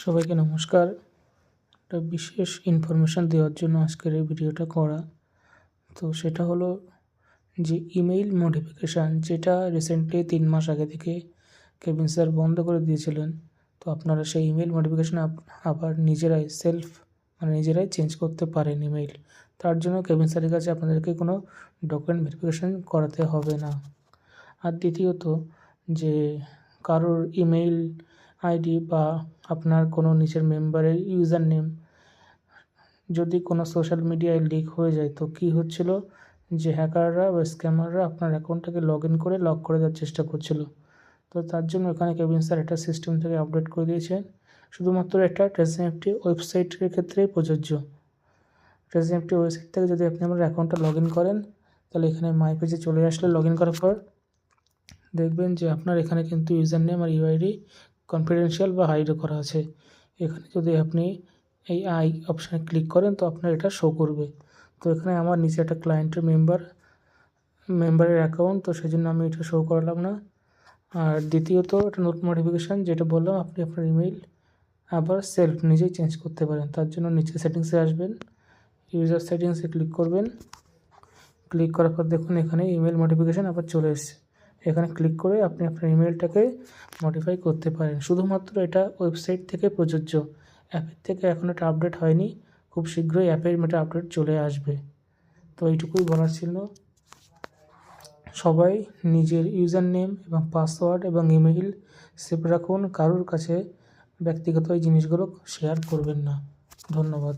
সবাইকে নমস্কার। একটা বিশেষ ইনফরমেশান দেওয়ার জন্য আজকের এই ভিডিওটা করা। তো সেটা হলো যে ইমেইল মডিফিকেশান, যেটা রিসেন্টলি 3 মাস আগে থেকে কেভিন স্যার বন্ধ করে দিয়েছিলেন। তো আপনারা সেই ইমেইল মডিফিকেশান আবার নিজেরাই চেঞ্জ করতে পারেন ইমেইল। তার জন্য কেভিন স্যারের কাছে আপনাদেরকে কোনো ডকুমেন্ট ভেরিফিকেশান করাতে হবে না। আর দ্বিতীয়ত, যে কারোর ইমেইল আইডি বা আপনার কোনো নিচের মেম্বারের ইউজার নেম যদি কোনো সোশ্যাল মিডিয়ায় লিক হয়ে যায়, তো কী হচ্ছিল যে হ্যাকাররা বা স্ক্যামাররা আপনার অ্যাকাউন্টটাকে লগ ইন করে লক করে দেওয়ার চেষ্টা করছিল। তো তার জন্য এখানে কেভিন স্যার একটা সিস্টেম থেকে আপডেট করে দিয়েছেন। শুধুমাত্র এটা ট্রেসিএমএফটি ওয়েবসাইটের ক্ষেত্রেই প্রযোজ্য। ট্রেসিএমএফটি ওয়েবসাইট থেকে যদি আপনি আমার অ্যাকাউন্টটা লগ ইন করেন, তাহলে এখানে মাই পেজে চলে আসলে লগ ইন করার পর দেখবেন যে আপনার এখানে কিন্তু ইউজার নেম আর ইউআইডি কনফিডেন্সিয়াল বা হাইডও করা আছে। এখানে যদি আপনি এই আই অপশানে ক্লিক করেন, তো আপনার এটা শো করবে। তো এখানে আমার নিচে একটা ক্লায়েন্টের মেম্বারের অ্যাকাউন্ট, তো সেই জন্য আমি এটা শো করালাম না। আর দ্বিতীয়ত, এটা নতুন মডিফিকেশান, যেটা বললাম আপনি আপনার ইমেইল আবার নিজেই চেঞ্জ করতে পারেন। তার জন্য নিচে সেটিংসে আসবেন, ইউজার সেটিংসে ক্লিক করবেন। ক্লিক করার পর দেখুন এখানে ইমেল মডিফিকেশান আবার চলে এসেছে। এখানে ক্লিক করে আপনি আপনার ইমেলটাকে মডিফাই করতে পারেন। শুধুমাত্র এটা ওয়েবসাইট থেকে প্রযোজ্য, অ্যাপের থেকে এখন এটা আপডেট হয়নি। খুব শীঘ্রই অ্যাপের এটা আপডেট চলে আসবে। তো এইটুকুই বলার ছিল। সবাই নিজের ইউজার নেম এবং পাসওয়ার্ড এবং ইমেইল সেভ রাখুন। কারোর কাছে ব্যক্তিগত এই জিনিসগুলো শেয়ার করবেন না। ধন্যবাদ।